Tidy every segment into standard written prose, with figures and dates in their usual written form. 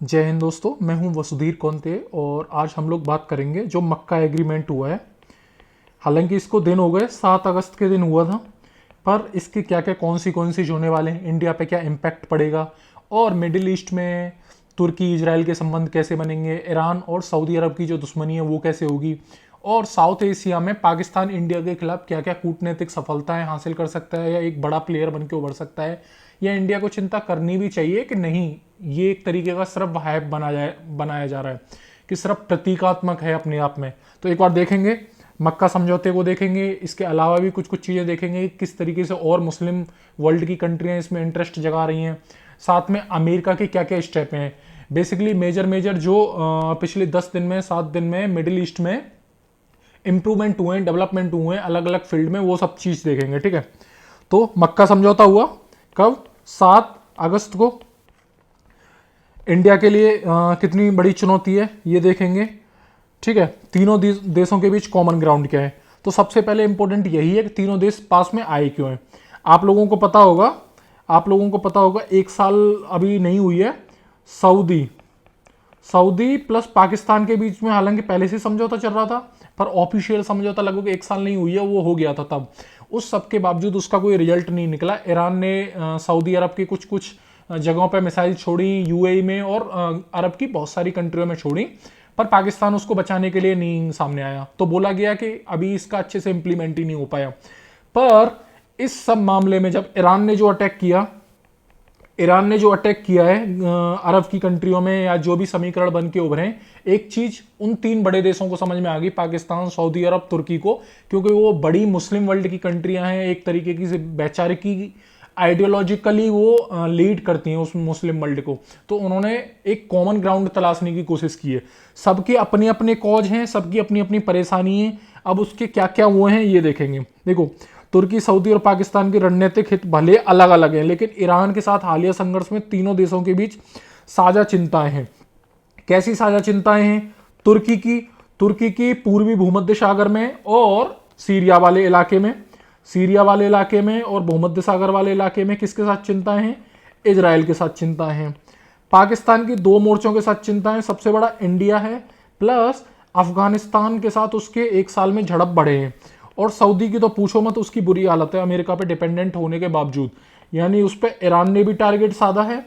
जय हिंद दोस्तों, मैं हूं वसुधीर कोंते और आज हम लोग बात करेंगे जो मक्का एग्रीमेंट हुआ है। हालांकि इसको दिन हो गए, 7 अगस्त के दिन हुआ था, पर इसके क्या क्या कौन सी होने वाले हैं, इंडिया पे क्या इम्पैक्ट पड़ेगा और मिडिल ईस्ट में तुर्की इजराइल के संबंध कैसे बनेंगे, ईरान और सऊदी अरब की जो दुश्मनी है वो कैसे होगी, और साउथ एशिया में पाकिस्तान इंडिया के खिलाफ क्या क्या कूटनीतिक सफलताएं हासिल कर सकता है या एक बड़ा प्लेयर बन के उभर सकता है, या इंडिया को चिंता करनी भी चाहिए कि नहीं, ये एक तरीके का सिर्फ हाइप बनाया जा रहा है कि सिर्फ प्रतीकात्मक है अपने आप में। तो एक बार देखेंगे, मक्का समझौते को देखेंगे, इसके अलावा भी कुछ कुछ चीज़ें देखेंगे, किस तरीके से और मुस्लिम वर्ल्ड की कंट्रियां इसमें इंटरेस्ट जगा रही हैं, साथ में अमेरिका के क्या क्या स्टेप हैं। बेसिकली मेजर मेजर जो पिछले 10 दिन में 7 दिन में मिडिल ईस्ट में इंप्रूवमेंट हुए हैं, डेवलपमेंट हुए हैं अलग अलग फील्ड में, वो सब चीज़ देखेंगे। ठीक है, तो मक्का समझौता हुआ कब? 7 अगस्त को। इंडिया के लिए कितनी बड़ी चुनौती है ये देखेंगे। ठीक है, तीनों देशों के बीच कॉमन ग्राउंड क्या है। तो सबसे पहले इंपॉर्टेंट यही है कि तीनों देश पास में आए क्यों हैं। आप लोगों को पता होगा 1 साल अभी नहीं हुई है, सऊदी सऊदी प्लस पाकिस्तान के बीच में हालांकि पहले से समझौता चल रहा था, पर ऑफिशियल समझौता लगभग 1 साल नहीं हुई है, वो हो गया था तब। उस सब के बावजूद उसका कोई रिजल्ट नहीं निकला। ईरान ने सऊदी अरब की कुछ कुछ जगहों पर मिसाइल छोड़ी, यूएई में और अरब की बहुत सारी कंट्रियों में छोड़ी, पर पाकिस्तान उसको बचाने के लिए नहीं सामने आया। तो बोला गया कि अभी इसका अच्छे से इंप्लीमेंट ही नहीं हो पाया। पर इस सब मामले में जब ईरान ने जो अटैक किया है अरब की कंट्रियों में, या जो भी समीकरण बन के उभरे, एक चीज उन 3 बड़े देशों को समझ में आ गई, पाकिस्तान, सऊदी अरब, तुर्की को, क्योंकि वो बड़ी मुस्लिम वर्ल्ड की कंट्रियां हैं, एक तरीके की वैचारिकी आइडियोलॉजिकली वो लीड करती हैं उस मुस्लिम वर्ल्ड को। तो उन्होंने एक कॉमन ग्राउंड तलाशने की कोशिश की है। सबके अपने अपने कॉज हैं, सबकी अपनी अपनी परेशानी है। अब उसके क्या क्या हुए हैं ये देखेंगे। देखो, तुर्की, सऊदी और पाकिस्तान के रणनीतिक हित भले अलग अलग हैं, लेकिन ईरान के साथ हालिया संघर्ष में तीनों देशों के बीच साझा चिंताएं हैं। कैसी साझा चिंताएं हैं? तुर्की की पूर्वी भूमध्य सागर में और सीरिया वाले इलाके में और भूमध्य सागर वाले इलाके में किसके साथ चिंताएं हैं? इजराइल के साथ चिंताएं हैं। पाकिस्तान की 2 मोर्चों के साथ चिंताएं, सबसे बड़ा इंडिया है, प्लस अफगानिस्तान के साथ उसके 1 साल में झड़प बढ़े हैं। और सऊदी की तो पूछो मत, उसकी बुरी हालत है अमेरिका पे डिपेंडेंट होने के बावजूद। यानी उस पर ईरान ने भी टारगेट साधा है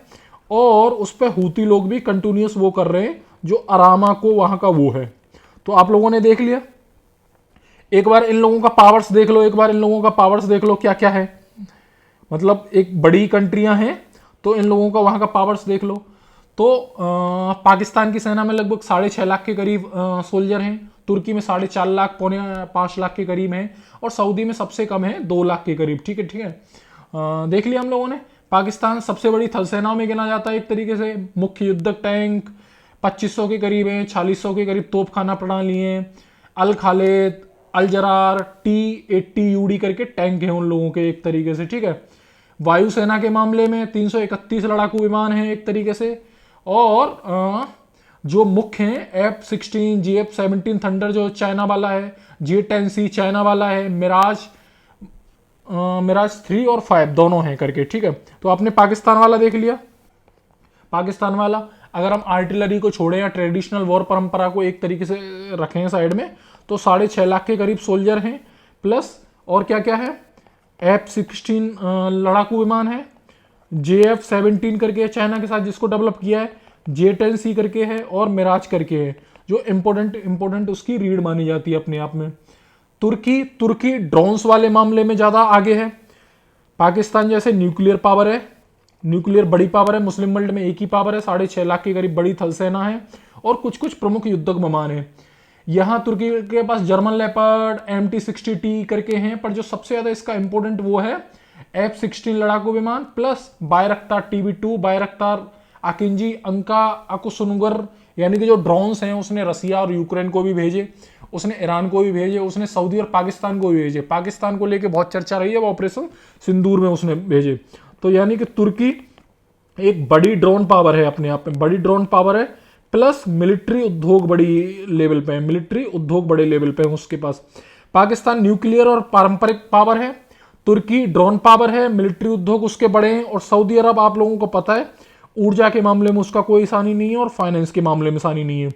और उस पर हूती लोग भी कंटिन्यूस वो कर रहे हैं, जो अरामा को वहां का वो है। तो आप लोगों ने देख लिया, एक बार इन लोगों का पावर्स देख लो क्या क्या है। मतलब एक बड़ी कंट्रियां हैं, तो इन लोगों का वहां का पावर्स देख लो। तो पाकिस्तान की सेना में लगभग 6.5 लाख के करीब सोल्जर हैं, तुर्की में 4.5 लाख, 4.25 लाख के करीब हैं, और सऊदी में सबसे कम है 2 लाख के करीब। ठीक है, ठीक है। देख लिया हम लोगों ने। पाकिस्तान सबसे बड़ी थल सेनाओं में गिना जाता है एक तरीके से। मुख्य युद्धक टैंक 2500 के करीब हैं, 4600 के करीब तोपखाना प्रणाली हैं, अल खालिद, अल जरार, T-80 UD करके टैंक हैं उन लोगों के एक तरीके से। ठीक है, वायुसेना के मामले में 331 लड़ाकू विमान हैं एक तरीके से, और जो मुख्य हैं F-16, GF-17 थंडर जो चाइना वाला है, J-10C चाइना वाला है, मिराज 3 और 5 दोनों हैं करके। ठीक है, तो आपने पाकिस्तान वाला देख लिया। पाकिस्तान वाला, अगर हम आर्टिलरी को छोड़ें या ट्रेडिशनल वॉर परंपरा को एक तरीके से रखें साइड में, तो 6.5 लाख के करीब सोल्जर हैं, प्लस और क्या क्या है, F-16 लड़ाकू विमान है, JF-17 करके चाइना के साथ जिसको डेवलप किया है, J-10C करके है, और मिराज करके है, जो इंपोर्टेंट उसकी रीड मानी जाती है अपने आप में। तुर्की ड्रोन्स वाले मामले में ज्यादा आगे है। पाकिस्तान जैसे न्यूक्लियर बड़ी पावर है, मुस्लिम वर्ल्ड में एक ही पावर है, 6.5 लाख के करीब बड़ी थल सेना है, और कुछ कुछ प्रमुख युद्धक विमान है। यहाँ तुर्की के पास जर्मन लेपर्ड, MT-60T करके हैं, पर जो सबसे ज्यादा इसका इंपोर्टेंट वो है F-16 लड़ाकू विमान, प्लस बायरक्तार TB2, बायरक्तार आकिंजी, अंका, अकुसुनुगर, यानी कि जो ड्रोन्स हैं उसने रसिया और यूक्रेन को भी भेजे, उसने ईरान को भी भेजे, उसने सऊदी और पाकिस्तान को भी भेजे। पाकिस्तान को लेके बहुत चर्चा रही है, वो ऑपरेशन सिंदूर में उसने भेजे। तो यानी कि तुर्की एक बड़ी ड्रोन पावर है, अपने आप में बड़ी ड्रोन पावर है, प्लस मिलिट्री उद्योग बड़ी लेवल पे है उसके पास। पाकिस्तान न्यूक्लियर और पारंपरिक पावर है, तुर्की ड्रोन पावर है, मिलिट्री उद्योग उसके बड़े हैं, और सऊदी अरब आप लोगों को पता है ऊर्जा के मामले में उसका कोई सानी नहीं है और फाइनेंस के मामले में सानी नहीं है।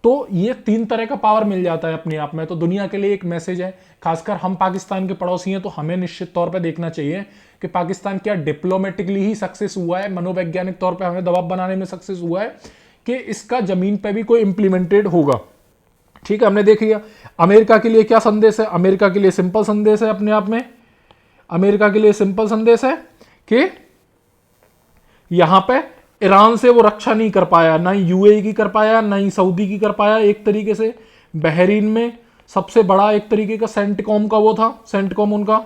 तो ये 3 तरह का पावर मिल जाता है अपने आप में। तो दुनिया के लिए एक मैसेज है, खासकर हम पाकिस्तान के पड़ोसी हैं तो हमें निश्चित तौर पे देखना चाहिए कि पाकिस्तान क्या डिप्लोमेटिकली ही सक्सेस हुआ है, मनोवैज्ञानिक तौर पे हमें दबाव बनाने में सक्सेस हुआ है कि इसका जमीन पे भी कोई इंप्लीमेंटेड होगा। ठीक है, हमने देख लिया। अमेरिका के लिए क्या संदेश है? अमेरिका के लिए सिंपल संदेश है अपने आप में। अमेरिका के लिए सिंपल संदेश है कि यहां पे ईरान से वो रक्षा नहीं कर पाया, ना ही यूएई की कर पाया, ना ही सऊदी की कर पाया। एक तरीके से बहरीन में सबसे बड़ा एक तरीके का सेंटकॉम का वो था, सेंटकॉम उनका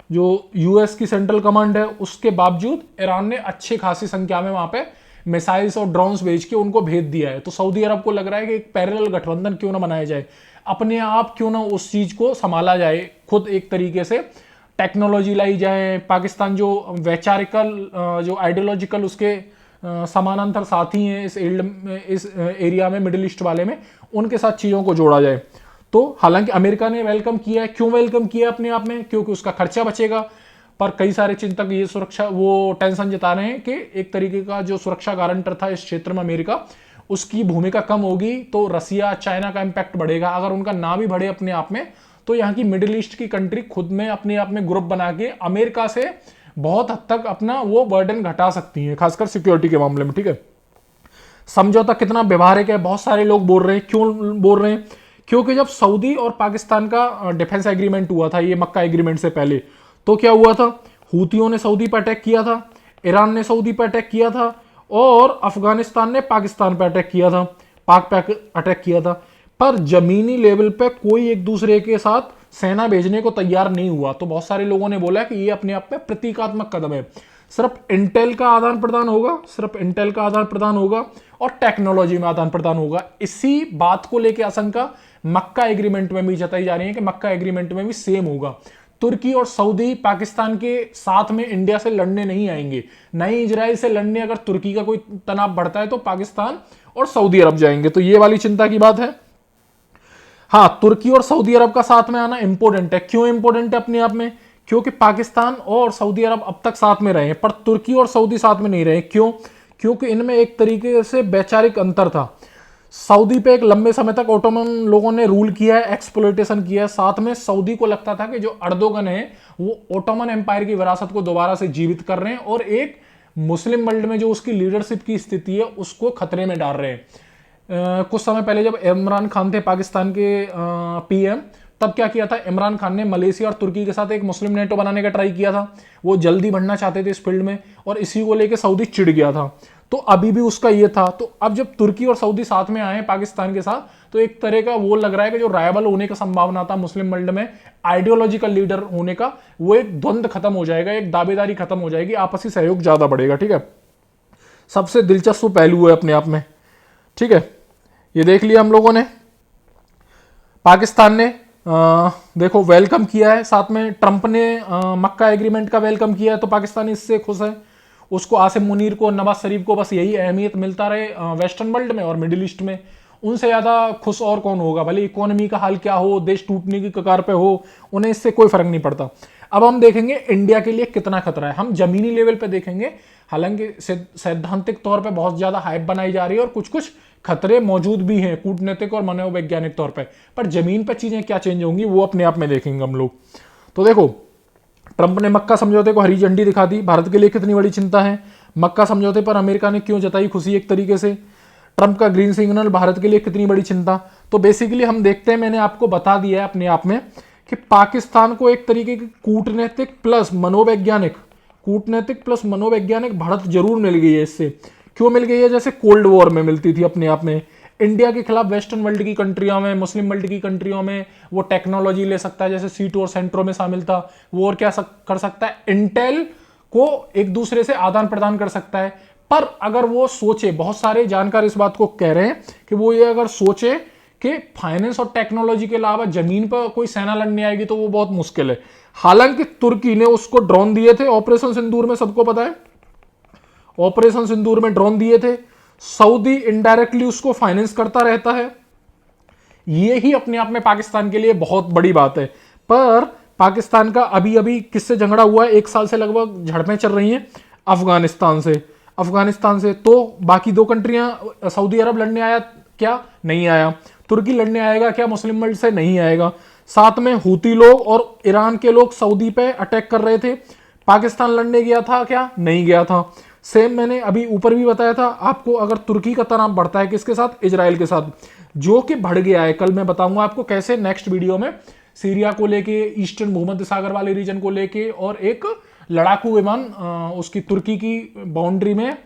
जो यूएस की सेंट्रल कमांड है, उसके बावजूद ईरान ने अच्छी खासी संख्या में वहां पे मिसाइल्स और ड्रोन्स भेज के उनको भेज दिया है। तो सऊदी अरब को लग रहा है कि एक पैरेलल गठबंधन क्यों ना बनाया जाए, अपने आप क्यों ना उस चीज को संभाला जाए, खुद एक तरीके से टेक्नोलॉजी लाई जाए। पाकिस्तान जो वैचारिकल जो आइडियोलॉजिकल उसके समानांतर साथी हैं इस एरिया में, मिडिल ईस्ट वाले में, उनके साथ चीजों को जोड़ा जाए। तो हालांकि अमेरिका ने वेलकम किया है। क्यों वेलकम किया अपने आप में? क्योंकि उसका खर्चा बचेगा। पर कई सारे चिंतक ये सुरक्षा वो टेंशन जता रहे हैं कि एक तरीके का जो सुरक्षा गारंटर था इस क्षेत्र में अमेरिका, उसकी भूमिका कम होगी तो रसिया चाइना का इंपैक्ट बढ़ेगा। अगर उनका ना भी बढ़े अपने आप में, तो यहाँ की मिडिल ईस्ट की कंट्री खुद में अपने आप में ग्रुप बना के अमेरिका से बहुत हद तक अपना वो बर्डन घटा सकती है, खासकर सिक्योरिटी के मामले में। ठीक है, समझौता कितना व्यवहारिक है? बहुत सारे लोग बोल रहे हैं। क्यों बोल रहे हैं? क्योंकि जब सऊदी और पाकिस्तान का डिफेंस एग्रीमेंट हुआ था, ये मक्का एग्रीमेंट से पहले, तो क्या हुआ था? हूतियों ने सऊदी पर अटैक किया था, ईरान ने सऊदी पर अटैक किया था, और अफगानिस्तान ने पाकिस्तान पर अटैक किया था, पाक पे अटैक किया था। पर जमीनी लेवल पे कोई एक दूसरे के साथ सेना भेजने को तैयार नहीं हुआ। तो बहुत सारे लोगों ने बोला कि ये अपने आप में प्रतीकात्मक कदम है। सिर्फ इंटेल का आदान प्रदान होगा, सिर्फ इंटेल का आदान प्रदान होगा और टेक्नोलॉजी में आदान प्रदान होगा। इसी बात को लेकर आशंका मक्का एग्रीमेंट में भी जताई जा रही है कि मक्का एग्रीमेंट में भी सेम होगा। तुर्की और सऊदी पाकिस्तान के साथ में इंडिया से लड़ने नहीं आएंगे, न ही इजराइल से लड़ने। अगर तुर्की का कोई तनाव बढ़ता है तो पाकिस्तान और सऊदी अरब जाएंगे। तो ये वाली चिंता की बात है। हाँ, तुर्की और सऊदी अरब का साथ में आना इंपॉर्टेंट है। क्यों इंपॉर्टेंट है अपने आप में? क्योंकि पाकिस्तान और सऊदी अरब अब तक साथ में रहे हैं, पर तुर्की और सऊदी साथ में नहीं रहे। क्यों? क्योंकि इनमें एक तरीके से वैचारिक अंतर था। सऊदी पे एक लंबे समय तक ओटोमन लोगों ने रूल किया है, एक्सप्लॉयटेशन किया है। साथ में सऊदी को लगता था कि जो अर्दोगन है वो ओटोमन एम्पायर की विरासत को दोबारा से जीवित कर रहे हैं और एक मुस्लिम वर्ल्ड में जो उसकी लीडरशिप की स्थिति है उसको खतरे में डाल रहे हैं। कुछ समय पहले जब इमरान खान थे पाकिस्तान के पीएम, तब क्या किया था इमरान खान ने? मलेशिया और तुर्की के साथ एक मुस्लिम नेटो बनाने का ट्राई किया था। वो जल्दी बढ़ना चाहते थे इस फील्ड में और इसी को लेकर सऊदी चिढ़ गया था। तो अभी भी उसका ये था। तो अब जब तुर्की और सऊदी साथ में आए हैं पाकिस्तान के साथ, तो एक तरह का वो लग रहा है कि जो राइवल होने का संभावना था मुस्लिम वर्ल्ड में, आइडियोलॉजिकल लीडर होने का, वो एक द्वंद्व खत्म हो जाएगा, एक दावेदारी खत्म हो जाएगी, आपसी सहयोग ज्यादा बढ़ेगा। ठीक है, सबसे दिलचस्प पहलू है अपने आप में। ठीक है, ये देख लिया हम लोगों ने। पाकिस्तान ने देखो वेलकम किया है, साथ में ट्रंप ने मक्का एग्रीमेंट का वेलकम किया है, तो पाकिस्तान इससे खुश है। उसको आसिम मुनीर को, नवाज शरीफ को बस यही अहमियत मिलता रहे वेस्टर्न वर्ल्ड में और मिडिल ईस्ट में। उनसे ज्यादा खुश और कौन होगा? भले इकोनॉमी का हाल क्या हो, देश टूटने की कगार पे हो, उन्हें इससे कोई फर्क नहीं पड़ता। अब हम देखेंगे इंडिया के लिए कितना खतरा है। हम जमीनी लेवल पे देखेंगे, हालांकि सैद्धांतिक तौर पे बहुत ज्यादा हाइप बनाई जा रही है और कुछ कुछ खतरे मौजूद भी हैं कूटनीतिक और मनोवैज्ञानिक तौर पर जमीन पर चीजें क्या चेंज होंगी वो अपने आप में देखेंगे हम लोग। तो देखो, ट्रंप ने मक्का समझौते को हरी झंडी दिखा दी। भारत के लिए कितनी बड़ी चिंता है। मक्का समझौते पर अमेरिका ने क्यों जताई खुशी? एक तरीके से ट्रंप का ग्रीन सिग्नल भारत के लिए कितनी बड़ी चिंता। तो बेसिकली हम देखते हैं, मैंने आपको बता दिया है अपने आप में कि पाकिस्तान को एक तरीके की कूटनीतिक प्लस मनोवैज्ञानिक बढ़त जरूर मिल गई है। इससे क्यों मिल गई है? जैसे कोल्ड वॉर में मिलती थी अपने आप में। इंडिया के खिलाफ वेस्टर्न वर्ल्ड की कंट्रियों में, मुस्लिम वर्ल्ड की कंट्रियों में वो टेक्नोलॉजी ले सकता है, जैसे C2 और सेंट्रो में शामिल था वो। और क्या कर सकता है? इंटेल को एक दूसरे से आदान प्रदान कर सकता है। पर अगर वो सोचे, बहुत सारे जानकार इस बात को कह रहे हैं कि वो ये अगर सोचे कि फाइनेंस और टेक्नोलॉजी के अलावा जमीन पर कोई सेना लड़ने आएगी तो वो बहुत मुश्किल है। हालांकि तुर्की ने उसको ड्रोन दिए थे ऑपरेशन सिंदूर में, सबको पता है ऑपरेशन सिंदूर में ड्रोन दिए थे। सऊदी इनडायरेक्टली उसको फाइनेंस करता रहता है। ये ही अपने आप में पाकिस्तान के लिए बहुत बड़ी बात है। पर पाकिस्तान का अभी अभी किससे झगड़ा हुआ है? 1 साल से लगभग झड़पें चल रही हैं अफगानिस्तान से। अफगानिस्तान से, तो बाकी 2 कंट्रियां, सऊदी अरब लड़ने आया क्या? नहीं आया। तुर्की लड़ने आएगा क्या मुस्लिम वर्ल्ड से? नहीं आएगा। साथ में हूती लोग और ईरान के लोग सऊदी पे अटैक कर रहे थे, पाकिस्तान लड़ने गया था क्या? नहीं गया था। सेम मैंने अभी ऊपर भी बताया था आपको, अगर तुर्की का तनाव बढ़ता है किसके साथ? इजराइल के साथ, जो कि बढ़ गया है। कल मैं बताऊंगा आपको कैसे, नेक्स्ट वीडियो में, सीरिया को लेके, ईस्टर्न भूमध्य सागर वाले रीजन को लेके, और एक लड़ाकू विमान उसकी तुर्की की बाउंड्री में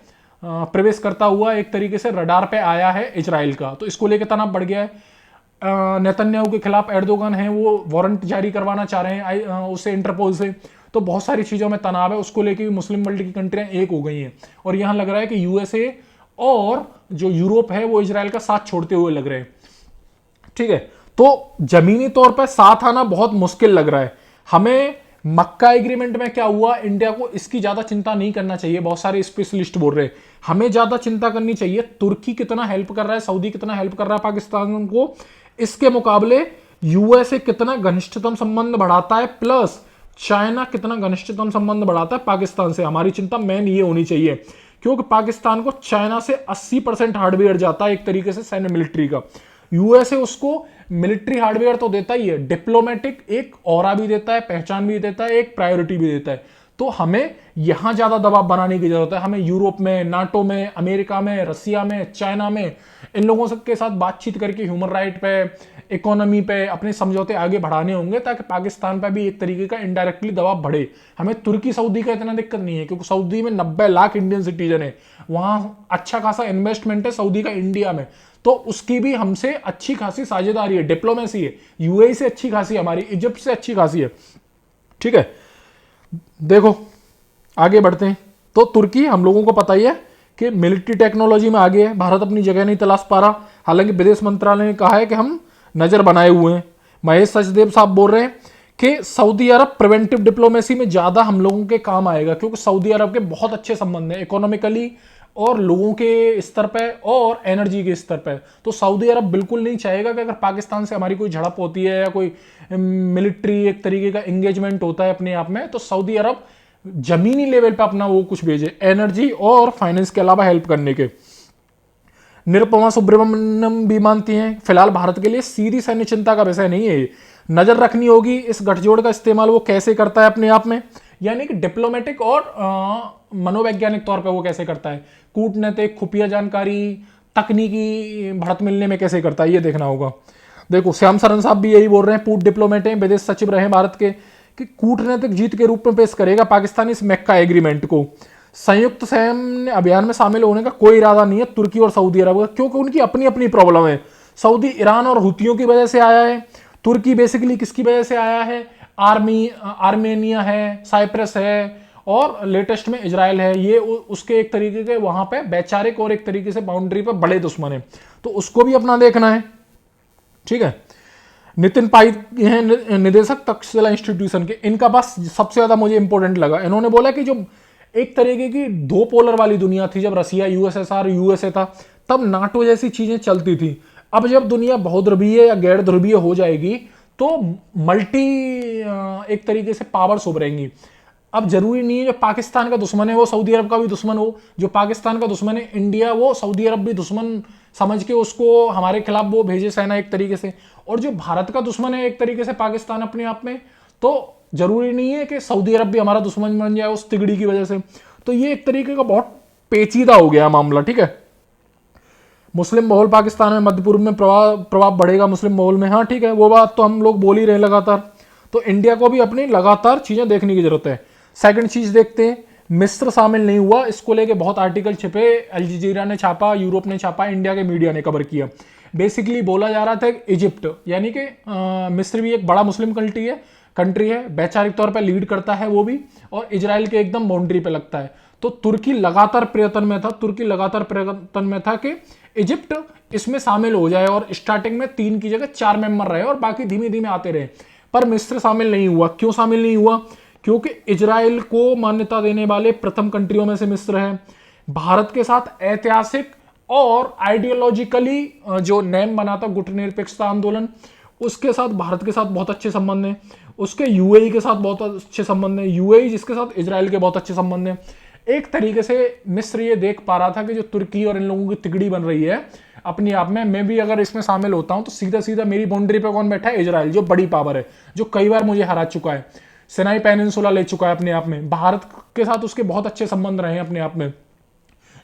प्रवेश करता हुआ एक तरीके से रडार पे आया है इजराइल का, तो इसको लेकर तनाव बढ़ गया है। नेतन्याहू के खिलाफ एर्दोगन है, वो वारंट जारी करवाना चाह रहे हैं उसे इंटरपोल से, तो बहुत सारी चीजों में तनाव है। उसको लेकर भी मुस्लिम वर्ल्ड की कंट्रियां एक हो गई हैं, और यहां लग रहा है कि यूएसए और जो यूरोप है वो इजराइल का साथ छोड़ते हुए लग रहे हैं। ठीक है, तो जमीनी तौर पर साथ आना बहुत मुश्किल लग रहा है हमें। मक्का एग्रीमेंट में क्या हुआ, इंडिया को इसकी ज्यादा चिंता नहीं करना चाहिए, बहुत सारे स्पेशलिस्ट बोल रहे हैं। हमें ज्यादा चिंता करनी चाहिए तुर्की कितना हेल्प कर रहा है, सऊदी कितना हेल्प कर रहा है पाकिस्तान को, इसके मुकाबले यूएसए कितना घनिष्ठतम संबंध बढ़ाता है, प्लस चाइना कितना घनिष्ठतम संबंध बढ़ाता है पाकिस्तान से। हमारी चिंता मेन ये होनी चाहिए, क्योंकि पाकिस्तान को चाइना से 80% हार्डवेयर जाता है एक तरीके से सैन्य मिलिट्री का। यूएसए उसको मिलिट्री हार्डवेयर तो देता ही है, डिप्लोमेटिक एक ऑरा भी देता है, पहचान भी देता है, एक प्रायोरिटी भी देता है। तो हमें यहां ज्यादा दबाव बनाने की जरूरत है। हमें यूरोप में, नाटो में, अमेरिका में, रसिया में, चाइना में, इन लोगों के साथ बातचीत करके ह्यूमन राइट पे, इकोनॉमी पे अपने समझौते आगे बढ़ाने होंगे, ताकि पाकिस्तान पर भी एक तरीके का इनडायरेक्टली दबाव बढ़े। हमें तुर्की सऊदी का इतना दिक्कत नहीं है, क्योंकि सऊदी में 90 लाख इंडियन सिटीजन है, वहां अच्छा खासा इन्वेस्टमेंट है सऊदी का इंडिया में, तो उसकी भी हमसे अच्छी खासी साझेदारी है, डिप्लोमेसी है। यूएई से अच्छी खासी, हमारी इजिप्ट से अच्छी खासी है। ठीक है, देखो आगे बढ़ते हैं। तो तुर्की हम लोगों को पता ही है कि मिलिट्री टेक्नोलॉजी में आगे है, भारत अपनी जगह नहीं तलाश पा रहा। हालांकि विदेश मंत्रालय ने कहा है कि हम नजर बनाए हुए हैं। महेश सचदेव साहब बोल रहे हैं कि सऊदी अरब प्रिवेंटिव डिप्लोमेसी में ज्यादा हम लोगों के काम आएगा, क्योंकि सऊदी अरब के बहुत अच्छे संबंध हैं इकोनॉमिकली और लोगों के स्तर पे और एनर्जी के स्तर पे। तो सऊदी अरब बिल्कुल नहीं चाहेगा कि अगर पाकिस्तान से हमारी कोई झड़प होती है या कोई मिलिट्री एक तरीके का एंगेजमेंट होता है अपने आप में, तो सऊदी अरब जमीनी लेवल पे अपना वो कुछ भेजे, एनर्जी और फाइनेंस के अलावा हेल्प करने के। निरुपमा सुब्रमण्यम भी मानती हैं फिलहाल भारत के लिए सीधी सैन्य चिंता का विषय नहीं है। नजर रखनी होगी इस गठजोड़ का इस्तेमाल वो कैसे करता है अपने आप में, यानी कि डिप्लोमेटिक और मनोवैज्ञानिक तौर पे वो कैसे करता है, कूटनीतिक, खुफिया जानकारी, तकनीकी बढ़त मिलने में कैसे करता है, ये देखना होगा। देखो श्याम सरन साहब भी यही बोल रहे हैं, पूर्व डिप्लोमेट हैं, विदेश सचिव रहे भारत के, कि कूटनीतिक जीत के रूप में पेश करेगा पाकिस्तान इस मक्का एग्रीमेंट को। संयुक्त सैन्य अभियान में शामिल होने का कोई इरादा नहीं है तुर्की और सऊदी अरब का, क्योंकि उनकी अपनी अपनी प्रॉब्लम है। सऊदी ईरान और हुतियों की वजह से आया है, तुर्की बेसिकली किसकी वजह से आया है, आर्मेनिया है, साइप्रस है, और लेटेस्ट में इजराइल है। ये उसके एक तरीके के वहां पे वैचारिक और एक तरीके से बाउंड्री पे बड़े दुश्मन है, तो उसको भी अपना देखना है। ठीक है, नितिन पाई हैं निदेशक तक्षशिला इंस्टीट्यूशन के, इनका बस सबसे ज्यादा मुझे इंपॉर्टेंट लगा। इन्होंने बोला कि जो एक तरीके की 2 पोलर वाली दुनिया थी, जब रसिया यूएसएसआर यूएसए था, तब नाटो जैसी चीजें चलती थी। अब जब दुनिया बहुध्रुवीय या गैर ध्रुवीय हो जाएगी, तो मल्टी एक तरीके से पावर्स उभरेंगी। अब जरूरी नहीं है जो पाकिस्तान का दुश्मन है वो सऊदी अरब का भी दुश्मन हो, जो पाकिस्तान का दुश्मन है इंडिया, वो सऊदी अरब भी दुश्मन समझ के उसको हमारे खिलाफ वो भेजे सेना एक तरीके से, और जो भारत का दुश्मन है एक तरीके से पाकिस्तान अपने आप में, तो जरूरी नहीं है कि सऊदी अरब भी हमारा दुश्मन बन जाए उस तिगड़ी की वजह से। तो ये एक तरीके का बहुत पेचीदा हो गया मामला। ठीक है, मुस्लिम माहौल पाकिस्तान में, मध्य पूर्व में प्रभाव बढ़ेगा मुस्लिम माहौल में, हाँ ठीक है, वो बात तो हम लोग बोल ही रहे लगातार। तो इंडिया को भी अपनी लगातार चीजें देखने की जरूरत है। सेकंड चीज देखते हैं, मिस्र शामिल नहीं हुआ, इसको लेके बहुत आर्टिकल छिपे, अल जजीरा ने छापा, यूरोप ने छापा, इंडिया के मीडिया ने कवर किया। बेसिकली बोला जा रहा था इजिप्ट, यानी कि मिस्र भी एक बड़ा मुस्लिम कंट्री है, वैचारिक तौर पर लीड करता है वो भी, और इजराइल के एकदम बाउंड्री पे लगता है। तो तुर्की लगातार प्रयत्न में था कि इजिप्ट इसमें शामिल हो जाए, और स्टार्टिंग में 3 की जगह 4 मेंबर रहे और बाकी धीमे धीमे आते रहे, पर मिस्र शामिल नहीं हुआ। क्यों शामिल नहीं हुआ? क्योंकि इजराइल को मान्यता देने वाले प्रथम कंट्रियों में से मिस्र है। भारत के साथ ऐतिहासिक और आइडियोलॉजिकली जो नेम बना था गुटनिरपेक्षता आंदोलन, उसके साथ भारत के साथ बहुत अच्छे संबंध हैं। उसके यूएई के साथ बहुत अच्छे संबंध हैं, यूएई जिसके साथ इजराइल के बहुत अच्छे संबंध हैं। एक तरीके से मिस्र ये देख पा रहा था कि जो तुर्की और इन लोगों की तिगड़ी बन रही है अपने आप में, मैं भी अगर इसमें शामिल होता हूं तो सीधा सीधा मेरी बाउंड्री पे कौन बैठा है? इजराइल, जो बड़ी पावर है, जो कई बार मुझे हरा चुका है, सिनाई पेनिनसुला ले चुका है अपने आप में, भारत के साथ उसके बहुत अच्छे संबंध रहे हैं अपने आप में,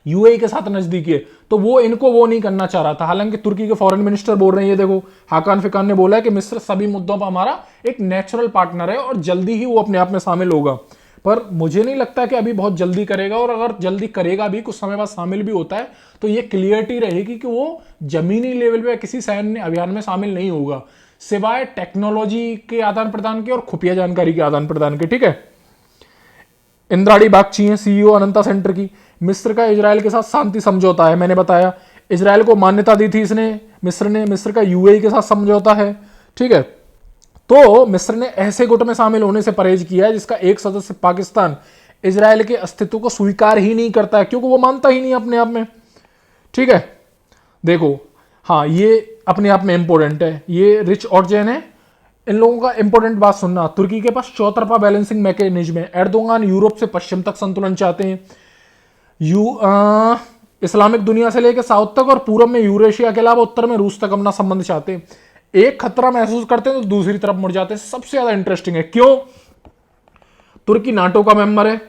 यूएई के साथ नजदीकी है, तो वो इनको वो नहीं करना चाह रहा था। हालांकि तुर्की के फॉरेन मिनिस्टर बोल रहे हैं, ये देखो हाकान फिकान ने बोला है कि मिस्र सभी मुद्दों पर हमारा एक नेचुरल पार्टनर है और जल्दी ही वो अपने आप में शामिल होगा। पर मुझे नहीं लगता कि अभी बहुत जल्दी करेगा, और अगर जल्दी करेगा भी, कुछ समय बाद शामिल भी होता है, तो ये क्लियरिटी रहेगी कि वो जमीनी लेवल पे किसी सैन्य अभियान में शामिल नहीं होगा, सिवाय टेक्नोलॉजी के आदान प्रदान के और खुफिया जानकारी के आदान प्रदान के। ठीक है, इंद्राणी बागची है सीईओ अनंता सेंटर की। मिस्र का इजराइल के साथ शांति समझौता है, मैंने बताया इजराइल को मान्यता दी थी इसने, मिस्र ने। मिस्र का यूएई के साथ समझौता है। ठीक है, तो मिस्र ने ऐसे गुट में शामिल होने से परहेज किया है जिसका एक सदस्य पाकिस्तान इजराइल के अस्तित्व को स्वीकार ही नहीं करता है, क्योंकि वो मानता ही नहीं अपने आप में। ठीक है, देखो, हाँ, ये अपने आप में इंपॉर्टेंट है, ये रिच और जैन है। इन लोगों का इंपॉर्टेंट बात सुनना, तुर्की के पास चौतरफा बैलेंसिंग मैकेनिज्म है। एर्दोगान यूरोप से पश्चिम तक संतुलन चाहते हैं, इस्लामिक दुनिया से लेकर साउथ तक, और पूर्व में यूरेशिया के अलावा उत्तर में रूस तक अपना संबंध चाहते हैं। एक खतरा महसूस करते हैं तो दूसरी तरफ मुड़ जाते हैं। सबसे ज्यादा इंटरेस्टिंग है, क्यों? तुर्की नाटो का मेंबर है,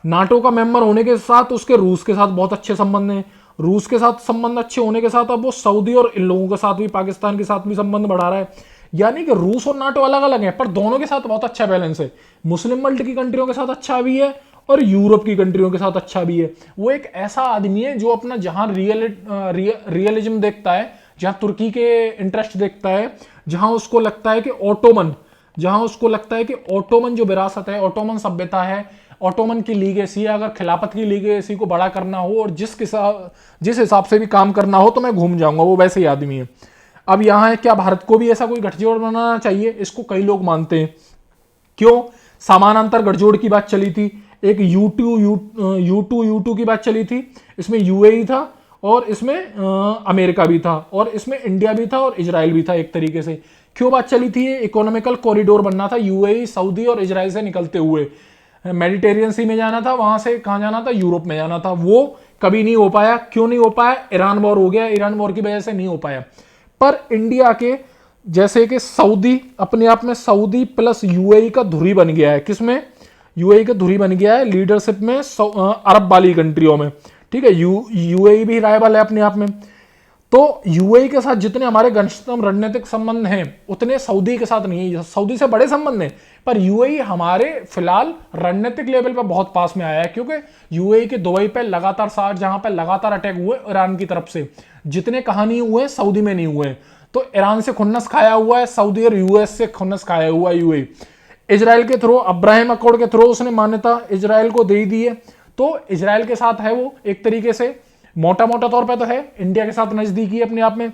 नाटो का मेंबर होने के साथ उसके रूस के साथ बहुत अच्छे संबंध हैं। रूस के साथ संबंध अच्छे होने के साथ अब वो सऊदी और इन लोगों के साथ भी, पाकिस्तान के साथ भी संबंध बढ़ा रहा है। यानी कि रूस और नाटो अलग अलग हैं, पर दोनों के साथ बहुत अच्छा बैलेंस है। मुस्लिम वर्ल्ड की कंट्रियों के साथ अच्छा भी है और यूरोप की कंट्रियों के साथ अच्छा भी है। वो एक ऐसा आदमी है जो अपना जहां रियलिज्म देखता है, जहां तुर्की के इंटरेस्ट देखता है, जहां उसको लगता है कि ओटोमन जो विरासत है, ओटोमन सभ्यता है, ओटोमन की लीगेसी है, अगर खिलाफत की लीगेसी को बड़ा करना हो और जिस हिसाब से भी काम करना हो तो मैं घूम जाऊंगा, वो वैसे ही आदमी है। अब यहां है, क्या भारत को भी ऐसा कोई गठजोड़ बनाना चाहिए? इसको कई लोग मानते हैं। क्यों? समानांतर गठजोड़ की बात चली थी, एक U2 की बात चली थी, इसमें यूएई था और इसमें अमेरिका भी था और इसमें इंडिया भी था और इजराइल भी था एक तरीके से। क्यों बात चली थी? ये इकोनॉमिकल कॉरिडोर बनना था, यूएई, सऊदी और इजराइल से निकलते हुए मेडिटेरियन सी में जाना था, वहां से कहां जाना था? यूरोप में जाना था। वो कभी नहीं हो पाया। क्यों नहीं हो पाया? ईरान वॉर हो गया, ईरान वॉर की वजह से नहीं हो पाया। पर इंडिया के जैसे कि सऊदी, अपने आप में सऊदी प्लस यूएई का धुरी बन गया है। किसमें? यूएई का धुरी बन गया है लीडरशिप में अरब वाली कंट्रियों में। ठीक है, यूएई भी राइवल है अपने आप में। तो यूएई के साथ जितने हमारे घनिष्ठतम रणनीतिक संबंध हैं उतने सऊदी के साथ नहीं है। सऊदी से बड़े संबंध हैं, पर यूएई हमारे फिलहाल रणनीतिक लेवल पर बहुत पास में आया है, क्योंकि यूएई के दुबई पे लगातार जहां पे लगातार अटैक हुए ईरान की तरफ से, जितने कहानी हुए सऊदी में नहीं हुए। तो ईरान से खुन्नस खाया हुआ है सऊदी, और यूएस से खुन्नस खाया हुआ है यूएई। इजराइल के थ्रू, अब्राहिम अकॉर्ड के थ्रू उसने मान्यता इजराइल को दे दी है, तो इजराइल के साथ है वो एक तरीके से, मोटा मोटा तौर पे तो है, इंडिया के साथ नजदीकी अपने आप में।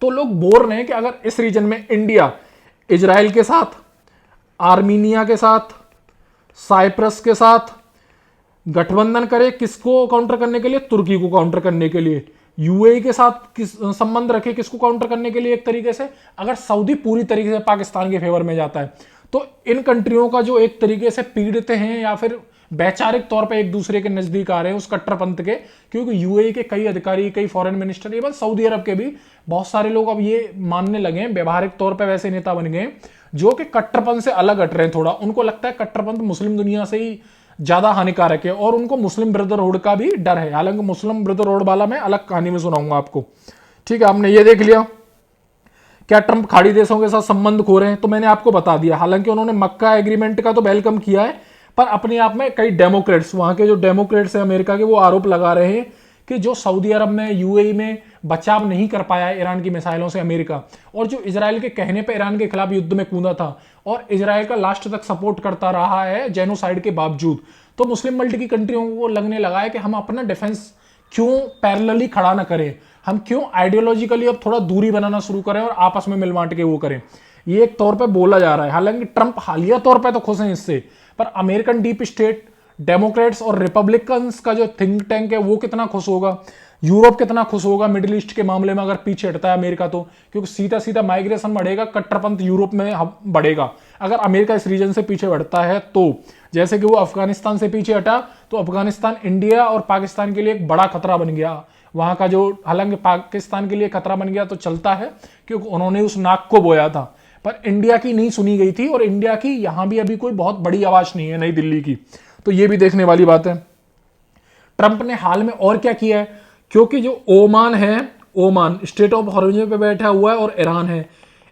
तो लोग बोल रहे हैं कि अगर इस रीजन में इंडिया इजराइल के साथ, आर्मीनिया के साथ, साइप्रस के साथ गठबंधन करे, किसको काउंटर करने के लिए? तुर्की को काउंटर करने के लिए। यूएई के साथ किस संबंध रखे, किसको काउंटर करने के लिए? एक तरीके से अगर सऊदी पूरी तरीके से पाकिस्तान के फेवर में जाता है, तो इन कंट्रियों का जो एक तरीके से पीड़ित हैं या फिर वैचारिक तौर पे एक दूसरे के नजदीक आ रहे हैं उस कट्टरपंथ के, क्योंकि यूएई के कई अधिकारी, कई फॉरेन मिनिस्टर, इवन सऊदी अरब के भी बहुत सारे लोग अब ये मानने लगे हैं, व्यवहारिक तौर पे वैसे नेता बन गए जो कि कट्टरपंथ से अलग हट रहे हैं थोड़ा। उनको लगता है कट्टरपंथ मुस्लिम दुनिया से ही ज्यादा हानिकारक है और उनको मुस्लिम ब्रदरहुड का भी डर है। हालांकि मुस्लिम ब्रदरहुड वाला मैं अलग कहानी में सुनाऊंगा आपको। ठीक है, आपने ये देख लिया। क्या ट्रंप खाड़ी देशों के साथ संबंध खो रहे हैं? तो मैंने आपको बता दिया। हालांकि उन्होंने मक्का एग्रीमेंट का तो वेलकम किया है, पर अपने आप में कई डेमोक्रेट्स, वहां के जो डेमोक्रेट्स हैं अमेरिका के, वो आरोप लगा रहे हैं कि जो सऊदी अरब में, यूएई में बचाव नहीं कर पाया है ईरान की मिसाइलों से अमेरिका, और जो इजराइल के कहने पर ईरान के खिलाफ युद्ध में कूदा था और इजराइल का लास्ट तक सपोर्ट करता रहा है जेनोसाइड के बावजूद, तो मुस्लिम वर्ल्ड की कंट्रियों को लगने लगा है कि हम अपना डिफेंस क्यों पैरेलली खड़ा ना करें, हम क्यों आइडियोलॉजिकली अब थोड़ा दूरी बनाना शुरू करें और आपस में मिल बांट के वो करें। ये एक तौर पे बोला जा रहा है। हालांकि ट्रंप हालिया तौर पे तो खुश हैं इससे, पर अमेरिकन डीप स्टेट, डेमोक्रेट्स और रिपब्लिकन्स का जो थिंक टैंक है वो कितना खुश होगा, यूरोप कितना खुश होगा मिडिल ईस्ट के मामले में अगर पीछे हटता है अमेरिका, तो क्योंकि सीधा सीधा माइग्रेशन बढ़ेगा, कट्टरपंथ यूरोप में बढ़ेगा। अगर अमेरिका इस रीजन से पीछे बढ़ता है तो, जैसे कि वो अफगानिस्तान से पीछे हटा तो अफगानिस्तान इंडिया और पाकिस्तान के लिए एक बड़ा खतरा बन गया वहां का, जो हालांकि पाकिस्तान के लिए खतरा बन गया तो चलता है क्योंकि उन्होंने उस नाक को बोया था, पर इंडिया की नहीं सुनी गई थी और इंडिया की यहां भी अभी कोई बहुत बड़ी आवाज नहीं है नई दिल्ली की, तो ये भी देखने वाली बात है। ट्रंप ने हाल में और क्या किया है, क्योंकि जो ओमान है, ओमान स्टेट ऑफ हॉर्मोज पे बैठा हुआ है और ईरान है,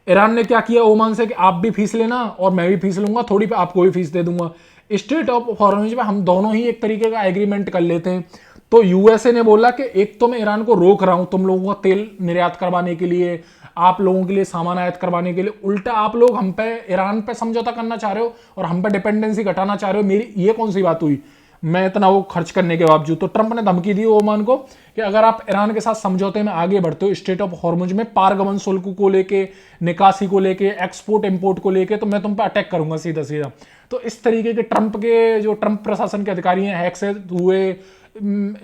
ईरान ने क्या किया ओमान से कि आप भी फीस लेना और मैं भी फीस लूंगा, थोड़ी पे आपको भी फीस दे दूंगा, स्टेट ऑफ हॉर्मोज पे हम दोनों ही एक तरीके का एग्रीमेंट कर लेते हैं। तो यूएसए ने बोला कि एक तो मैं ईरान को रोक रहा हूं तुम लोगों का तेल निर्यात करवाने के लिए, आप लोगों के लिए सामान आयात करवाने के लिए, उल्टा आप लोग हम पे ईरान पे समझौता करना चाह रहे हो और हम पे डिपेंडेंसी घटाना चाह रहे हो, मेरी ये कौन सी बात हुई, मैं इतना वो खर्च करने के बावजूद। तो ट्रंप ने धमकी दी ओमान को कि अगर आप ईरान के साथ समझौते में आगे बढ़ते हो स्टेट ऑफ हॉर्मुज में पारगमन शुल्क को लेके, निकासी को लेके, एक्सपोर्ट इंपोर्ट को लेके, तो मैं तुम पे अटैक करूंगा सीधा सीधा। तो इस तरीके के ट्रंप के जो ट्रंप प्रशासन के अधिकारी हैं, हैक्सेस हुए,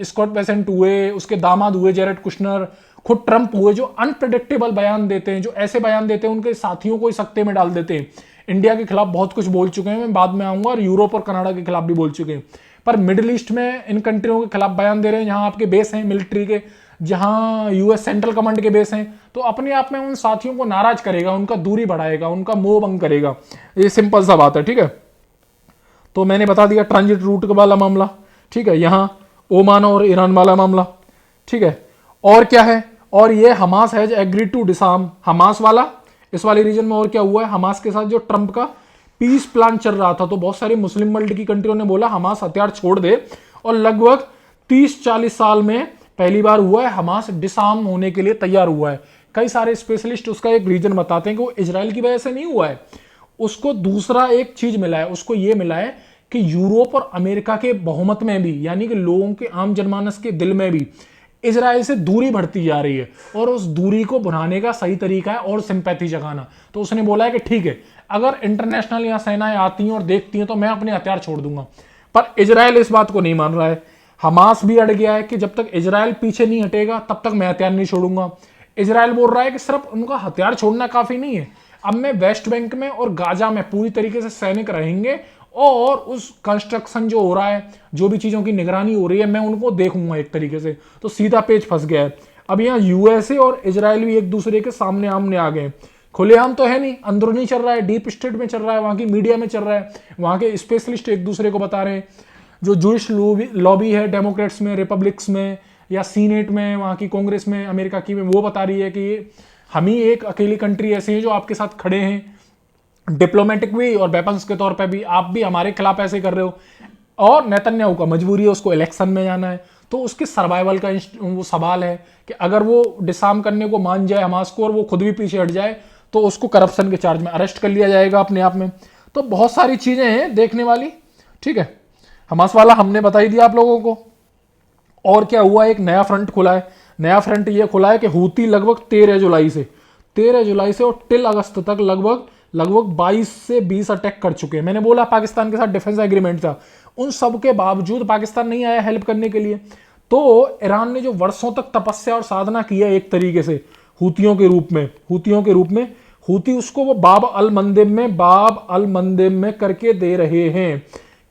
स्कॉट बेसेंट हुए, उसके दामाद हुए जेरेड कुशनर, खुद ट्रंप हुए, जो अनप्रेडिक्टेबल बयान देते हैं, जो ऐसे बयान देते हैं उनके साथियों को सख्ते में डाल देते हैं। इंडिया के खिलाफ बहुत कुछ बोल चुके हैं, मैं बाद में आऊंगा, और यूरोप और कनाडा के खिलाफ भी बोल चुके हैं, पर मिडिल ईस्ट में इन कंट्रियों के खिलाफ बयान दे रहे हैं जहां आपके बेस हैं मिलिट्री के, जहां यूएस सेंट्रल कमांड के बेस हैं, तो अपने आप में उन साथियों को नाराज करेगा, उनका दूरी बढ़ाएगा, उनका मोह भंग करेगा। ये सिंपल सा बात है, ठीक है। तो मैंने बता दिया ट्रांजिट रूट वाला मामला, ठीक है, यहां ओमान और ईरान वाला मामला, ठीक है। और क्या है, और ये Hamas has agree to disarm, Hamas वाला, इस वाले रीजन में और क्या हुआ है, हमास के साथ जो ट्रंप का पीस प्लान चल रहा था, तो बहुत सारी मुस्लिम वर्ल्ड की कंट्रियों ने बोला हमास हथियार छोड़ दे, और लगभग 30-40 साल में पहली बार हुआ है हमास डिसआर्म होने के लिए तैयार हुआ है। कई सारे स्पेशलिस्ट उसका एक रीजन बताते हैं कि वो इजराइल की वजह से नहीं हुआ है, उसको दूसरा एक चीज मिला है, उसको ये मिला है कि यूरोप और अमेरिका के बहुमत में भी, यानी कि लोगों के आम जनमानस के दिल में भी इजराइल से दूरी बढ़ती जा रही है, और उस दूरी को बढ़ाने का सही तरीका है और सिंपैथी जगाना। तो उसने बोला है कि ठीक है, अगर इंटरनेशनल यहाँ सेनाएं आती हैं और देखती हैं तो मैं अपने हथियार छोड़ दूंगा, पर इजराइल इस बात को नहीं मान रहा है। हमास भी अड़ गया है कि जब तक इजराइल पीछे नहीं हटेगा तब तक मैं हथियार नहीं छोड़ूंगा। इजराइल बोल रहा है कि सिर्फ उनका हथियार छोड़ना काफी नहीं है, अब मैं वेस्ट बैंक में और गाजा में पूरी तरीके से सैनिक रहेंगे, और उस कंस्ट्रक्शन जो हो रहा है, जो भी चीजों की निगरानी हो रही है, मैं उनको देखूंगा एक तरीके से। तो सीधा पेज फंस गया है। अब यहाँ यूएसए और इजराइल भी एक दूसरे के सामने आमने आ गए, खुलेआम तो है नहीं, अंदरूनी चल रहा है, डीप स्टेट में चल रहा है, वहां की मीडिया में चल रहा है, वहां के स्पेशलिस्ट एक दूसरे को बता रहे हैं, जो जूइश लॉबी है डेमोक्रेट्स में, रिपब्लिक्स में, या सीनेट में, वहां की कांग्रेस में अमेरिका की में, वो बता रही है कि हम ही एक अकेली कंट्री ऐसी है जो आपके साथ खड़े हैं, डिप्लोमेटिक भी और वेपन्स के तौर पे भी, आप भी हमारे खिलाफ ऐसे कर रहे हो। और नेतन्याहू का मजबूरी है, उसको इलेक्शन में जाना है, तो उसके सर्वाइवल का वो सवाल है कि अगर वो डिसआर्म करने को मान जाए हमास को और वो खुद भी पीछे हट जाए तो उसको करप्शन के चार्ज में अरेस्ट कर लिया जाएगा अपने आप में। तो बहुत सारी चीजें हैं देखने वाली, ठीक है। हमास वाला हमने बता ही दिया आप लोगों को। और क्या हुआ, एक नया फ्रंट खुला है, नया फ्रंट ये खुला है कि हूती लगभग 13 जुलाई से और टिल अगस्त तक लगभग 22 से 20 अटैक कर चुके हैं। मैंने बोला पाकिस्तान के साथ डिफेंस एग्रीमेंट था, उन सब के बावजूद पाकिस्तान नहीं आया हेल्प करने के लिए। तो ईरान ने जो वर्षों तक तपस्या और साधना की है एक तरीके से हूतियों के रूप में हूती उसको वो बाब अल मंदेब में करके दे रहे हैं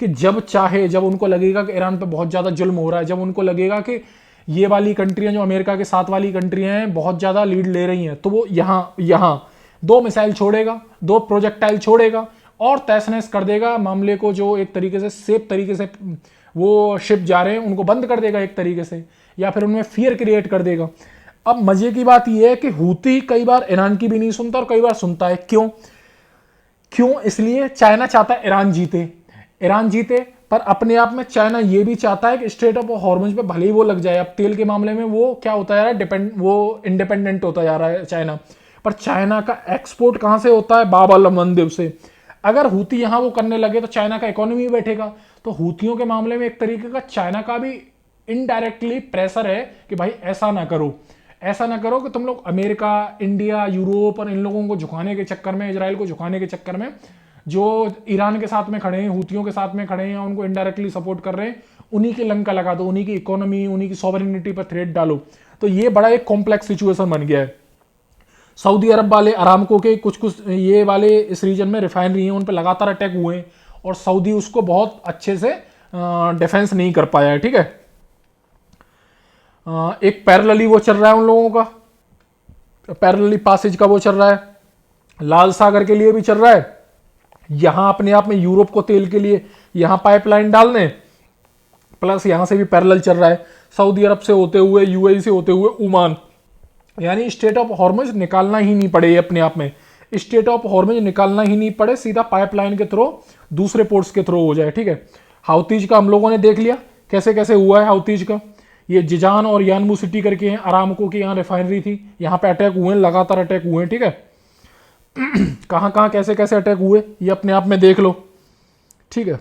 कि जब चाहे, जब उनको लगेगा कि ईरान पे बहुत ज्यादा जुल्म हो रहा है, जब उनको लगेगा कि ये वाली कंट्रियां जो अमेरिका के साथ वाली कंट्रियां हैं बहुत ज्यादा लीड ले रही हैं, तो वो यहां 2 मिसाइल छोड़ेगा, 2 प्रोजेक्टाइल छोड़ेगा और तहस नहस कर देगा मामले को। जो एक तरीके से सेफ तरीके से वो शिप जा रहे हैं उनको बंद कर देगा एक तरीके से, या फिर उनमें फियर क्रिएट कर देगा। अब मजे की बात यह है कि हूती कई बार ईरान की भी नहीं सुनता और कई बार सुनता है। क्यों? इसलिए चाइना चाहता है ईरान जीते, पर अपने आप में चाइना ये भी चाहता है कि स्ट्रेट ऑफ हॉर्मुज पे भले ही वो लग जाए। अब तेल के मामले में वो क्या होता जा रहा है, वो इंडिपेंडेंट होता जा रहा है चाइना, पर चाइना का एक्सपोर्ट कहां से होता है, बाब अल मंदेब से। अगर हूती यहां वो करने लगे तो चाइना का इकोनॉमी बैठेगा। तो हूतियों के मामले में एक तरीके का चाइना का भी इनडायरेक्टली प्रेशर है कि भाई ऐसा ना करो कि तुम लोग अमेरिका, इंडिया, यूरोप और इन लोगों को झुकाने के चक्कर में, इजराइल को झुकाने के चक्कर में जो ईरान के साथ में खड़े हैं, हूतियों के साथ में खड़े हैं, उनको इनडायरेक्टली सपोर्ट कर रहे हैं, उन्हीं की लंका लगा दो, उन्हीं की इकोनॉमी, उन्हीं की सॉवरेनिटी पर थ्रेट डालो। तो ये बड़ा एक कॉम्प्लेक्स सिचुएशन बन गया है। सऊदी अरब वाले अरामको के कुछ कुछ ये वाले इस रीजन में रिफाइनरी हैं, उन पर लगातार अटैक हुए हैं और सऊदी उसको बहुत अच्छे से डिफेंस नहीं कर पाया है, ठीक है। एक पैरेलली वो चल रहा है उन लोगों का, पैरेलली पासेज का वो चल रहा है, लाल सागर के लिए भी चल रहा है, यहां अपने आप में यूरोप को तेल के लिए यहां पाइपलाइन डालने, प्लस यहां से भी पैरेलल चल रहा है सऊदी अरब से होते हुए, यूएई से होते हुए ओमान, यानी स्टेट ऑफ हॉर्मुज निकालना ही नहीं पड़े अपने आप में, स्टेट ऑफ हॉर्मुज निकालना ही नहीं पड़े, सीधा पाइपलाइन के थ्रू दूसरे पोर्ट्स के थ्रू हो जाए, ठीक है। हाउतीज का हम लोगों ने देख लिया कैसे कैसे हुआ है हाउतीज का, ये जिजान और यानमू सिटी करके हैं, अरामको की यहाँ रिफाइनरी थी, यहाँ पे अटैक हुए हैं, लगातार अटैक हुए हैं, ठीक है। कहाँ कहाँ कैसे कैसे अटैक हुए ये अपने आप में देख लो, ठीक है।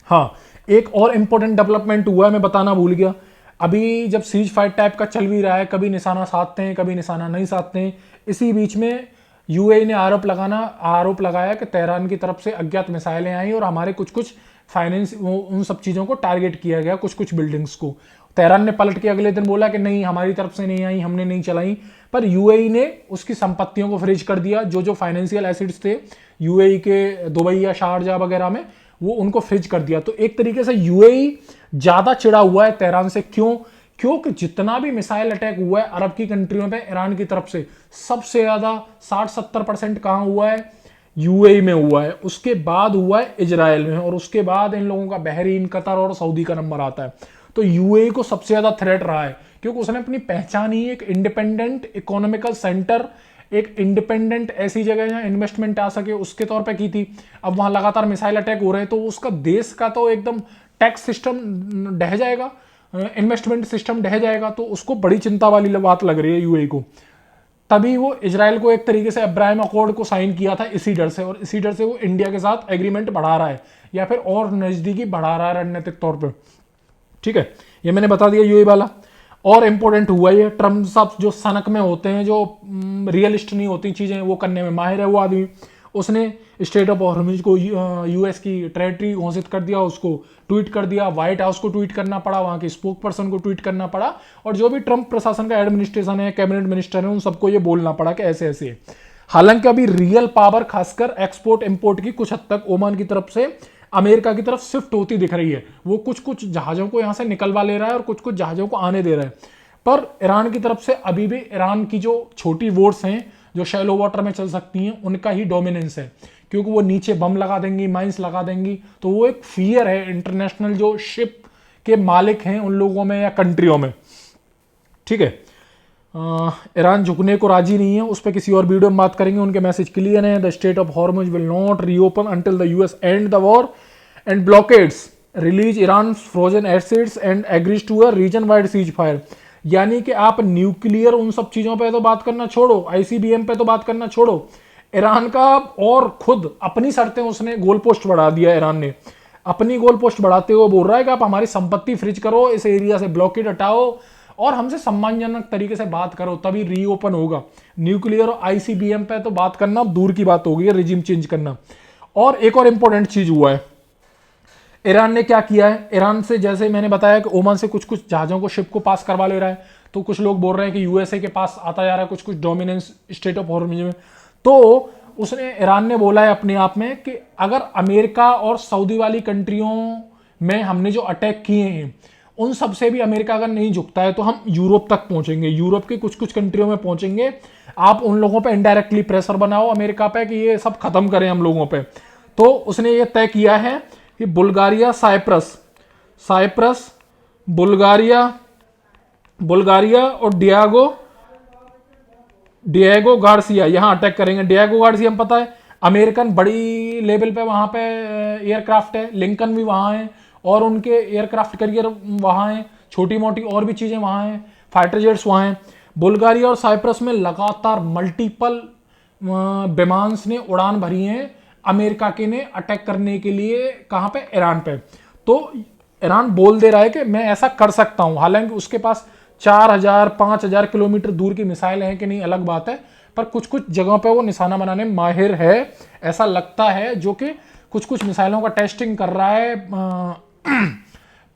हाँ, एक और इंपॉर्टेंट डेवलपमेंट हुआ है, मैं बताना भूल गया, अभी जब सीज फाइट टाइप का चल भी रहा है, कभी निशाना साधते हैं कभी निशाना नहीं साधते हैं, इसी बीच में यूएई ने आरोप लगाया कि तेहरान की तरफ से अज्ञात मिसाइलें आई और हमारे कुछ कुछ फाइनेंस उन सब चीज़ों को टारगेट किया गया, कुछ कुछ बिल्डिंग्स को। तेहरान ने पलट के अगले दिन बोला कि नहीं हमारी तरफ से नहीं आई, हमने नहीं चलाई, पर यूएई ने उसकी संपत्तियों को फ्रीज कर दिया, जो जो फाइनेंशियल एसिड्स थे यूएई के दुबई या शारजा वगैरह में, वो उनको फ्रीज कर दिया। तो एक तरीके से यूएई ज्यादा चिड़ा हुआ है तेहरान से, क्योंकि जितना भी मिसाइल अटैक हुआ है अरब की कंट्रियों पे ईरान की तरफ से, सबसे ज्यादा 60-70% कहां हुआ है, यूएई में हुआ है, उसके बाद हुआ है इजराइल में, और उसके बाद इन लोगों का बहरीन, कतर और सऊदी का नंबर आता है। तो यूएई को सबसे ज्यादा थ्रेट रहा है, क्योंकि उसने अपनी पहचान ही एक इंडिपेंडेंट इकोनॉमिकल सेंटर, एक इंडिपेंडेंट ऐसी जगह जहां इन्वेस्टमेंट आ सके उसके तौर पे की थी। अब वहां लगातार मिसाइल अटैक हो रहे हैं, तो उसका देश का तो एकदम टैक्स सिस्टम ढह जाएगा, इन्वेस्टमेंट सिस्टम ढह जाएगा, तो उसको बड़ी चिंता वाली बात लग रही है यूएई को। तभी वो इजराइल को एक तरीके से अब्राहम अकॉर्ड को साइन किया था इसी डर से, और इसी डर से वो इंडिया के साथ एग्रीमेंट बढ़ा रहा है या फिर और नजदीकी बढ़ा रहा है रणनीतिक तौर पर, ठीक है। ये मैंने बता दिया यूएई वाला। और इंपॉर्टेंट हुआ ये ट्रम्प साहब जो सनक में होते हैं, जो रियलिस्ट नहीं होती चीजें वो करने में माहिर है वो आदमी, उसने स्टेट ऑफ हॉर्मुज को यूएस की टेरिटरी घोषित कर दिया, उसको ट्वीट कर दिया, व्हाइट हाउस को ट्वीट करना पड़ा, वहां के स्पोक पर्सन को ट्वीट करना पड़ा, और जो भी ट्रंप प्रशासन का एडमिनिस्ट्रेशन है, कैबिनेट मिनिस्टर है, उन सबको ये बोलना पड़ा कि ऐसे ऐसे है। हालांकि अभी रियल पावर खासकर एक्सपोर्ट इंपोर्ट की कुछ हद तक ओमान की तरफ से अमेरिका की तरफ शिफ्ट होती दिख रही है, वो कुछ कुछ जहाजों को यहां से निकलवा ले रहा है और कुछ कुछ जहाजों को आने दे रहा है, पर ईरान की तरफ से अभी भी ईरान की जो छोटी वोट्स हैं जो शैलो वाटर में चल सकती हैं उनका ही डोमिनेंस है, क्योंकि वो नीचे बम लगा देंगी, माइंस लगा देंगी, तो वो एक फियर है इंटरनेशनल जो शिप के मालिक हैं उन लोगों में या कंट्रियों में, ठीक है। ईरान झुकने को राजी नहीं है, उस पर किसी और वीडियो में बात करेंगे। उनके मैसेज क्लियर है, the state of Hormuz will not reopen until the US and the war end blockades, release Iran frozen assets and agrees to a region wide ceasefire. यानी कि आप न्यूक्लियर उन सब चीजों पे तो बात करना छोड़ो, आईसीबीएम पे तो बात करना छोड़ो, ईरान का और खुद अपनी शर्तें उसने गोल पोस्ट बढ़ा दिया। ईरान ने अपनी गोल पोस्ट बढ़ाते हुए बोल रहा है कि आप हमारी संपत्ति फ्रीज करो, इस एरिया से ब्लॉकेड हटाओ और हमसे सम्मानजनक तरीके से बात करो, तभी रीओपन होगा। न्यूक्लियर और आईसीबीएम पे तो बात करना दूर की बात होगी, रिजीम चेंज करना। और एक और इंपॉर्टेंट चीज हुआ है, ईरान ने क्या किया है, ईरान से जैसे मैंने बताया कि ओमान से कुछ कुछ जहाजों को शिप को पास करवा ले रहा है, तो कुछ लोग बोल रहे हैं कि यूएसए के पास आता जा रहा है कुछ कुछ डोमिनेंस स्टेट ऑफ हॉर्मुज में। तो उसने ईरान ने बोला है अपने आप में कि अगर अमेरिका और सऊदी वाली कंट्रियों में हमने जो अटैक किए हैं उन सब से भी अमेरिका अगर नहीं झुकता है तो हम यूरोप तक पहुंचेंगे, यूरोप के कुछ कुछ कंट्रियों में पहुंचेंगे। आप उन लोगों पे इनडायरेक्टली प्रेशर बनाओ अमेरिका पे कि ये सब खत्म करें हम लोगों पे। तो उसने ये तय किया है कि बुल्गारिया, साइप्रस, बुल्गारिया और डिएगो गार्सिया यहां अटैक करेंगे। डिएगो गार्सिया हम पता है अमेरिकन बड़ी लेवल पे वहां पे एयरक्राफ्ट है, लिंकन भी वहां है और उनके एयरक्राफ्ट करियर वहां है, छोटी मोटी और भी चीजें वहां हैं, फाइटर जेट्स वहां हैं। बुल्गारिया और साइप्रस में लगातार मल्टीपल विमान ने उड़ान भरी है अमेरिका के ने अटैक करने के लिए, कहां पे, ईरान पे। तो ईरान बोल दे रहा है कि मैं ऐसा कर सकता हूं, हालांकि उसके पास 4000-5000 किलोमीटर दूर की मिसाइल हैं कि नहीं अलग बात है, पर कुछ कुछ जगहों पे वो निशाना बनाने में माहिर है, ऐसा लगता है, जो कि कुछ कुछ मिसाइलों का टेस्टिंग कर रहा है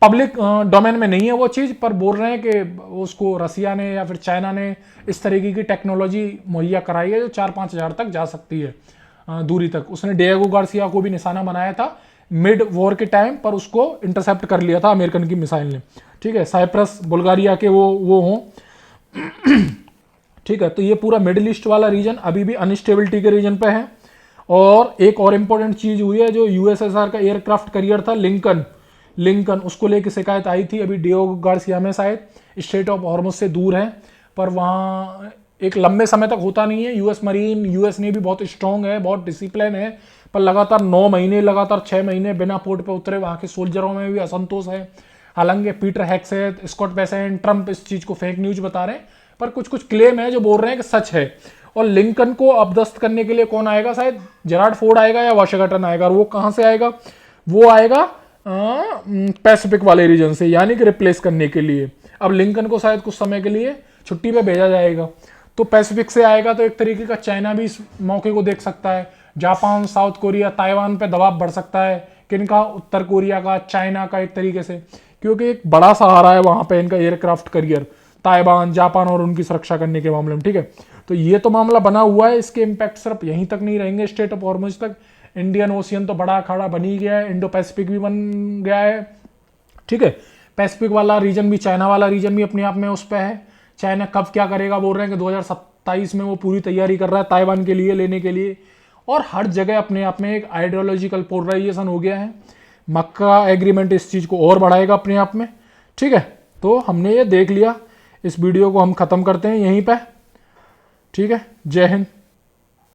पब्लिक डोमेन में नहीं है वो चीज़, पर बोल रहे हैं कि उसको रसिया ने या फिर चाइना ने इस तरीके की टेक्नोलॉजी मुहैया कराई है जो 4-5 हज़ार तक जा सकती है दूरी तक। उसने डिएगो गार्सिया को भी निशाना बनाया था मिड वॉर के टाइम, पर उसको इंटरसेप्ट कर लिया था अमेरिकन की मिसाइल ने। ठीक है, साइप्रस बुल्गारिया के वो हों। ठीक है, तो ये पूरा मिडिल ईस्ट वाला रीजन अभी भी अनस्टेबिलिटी के रीजन पे है। और एक और इम्पोर्टेंट चीज हुई है, जो यूएसएसआर का एयरक्राफ्ट करियर था लिंकन उसको लेके शिकायत आई थी अभी डिएगो गार्सिया में, शायद स्ट्रेट ऑफ हॉर्मुज से दूर है, पर वहाँ एक लंबे समय तक होता नहीं है। यूएस मरीन, यूएस नेवी बहुत स्ट्रांग है, बहुत डिसिप्लिन है, पर लगातार 9 महीने, लगातार 6 महीने बिना पोर्ट पे उतरे वहाँ के सोल्जरों में भी असंतोष है। हालांकि पीटर हेग्सेथ, स्कॉट बेसेंट, ट्रंप इस चीज़ को फेक न्यूज बता रहे हैं, पर कुछ कुछ क्लेम है जो बोल रहे हैं कि सच है। और लिंकन को अपदस्त करने के लिए कौन आएगा? शायद जेरार्ड फोर्ड आएगा या वाशिंगटन आएगा। और वो कहाँ से आएगा? वो आएगा पैसिफिक वाले रीजन से, यानी कि रिप्लेस करने के लिए। अब लिंकन को शायद कुछ समय के लिए छुट्टी पे भेजा जाएगा, तो पैसिफिक से आएगा। तो एक तरीके का चाइना भी इस मौके को देख सकता है। जापान, साउथ कोरिया, ताइवान पे दबाव बढ़ सकता है। किनका? उत्तर कोरिया का, चाइना का, एक तरीके से, क्योंकि एक बड़ा सहारा है वहां पे इनका एयरक्राफ्ट करियर, ताइवान, जापान और उनकी सुरक्षा करने के मामले में। ठीक है, तो ये तो मामला बना हुआ है। इसके इम्पैक्ट सिर्फ यहीं तक नहीं रहेंगे, स्ट्रेट ऑफ हॉर्मुज तक। इंडियन ओशियन तो बड़ा अखाड़ा बन ही गया है, इंडो पैसिफिक भी बन गया है। ठीक है, पैसिफिक वाला रीजन भी, चाइना वाला रीजन भी अपने आप में उस पर है। चाइना कब क्या करेगा बोल रहे हैं कि 2027 में वो पूरी तैयारी कर रहा है ताइवान के लिए लेने के लिए। और हर जगह अपने आप में एक आइडियोलॉजिकल पोलराइजेशन हो गया है। मक्का एग्रीमेंट इस चीज़ को और बढ़ाएगा अपने आप में। ठीक है, तो हमने ये देख लिया। इस वीडियो को हम ख़त्म करते हैं यहीं पे। ठीक है, जय हिंद।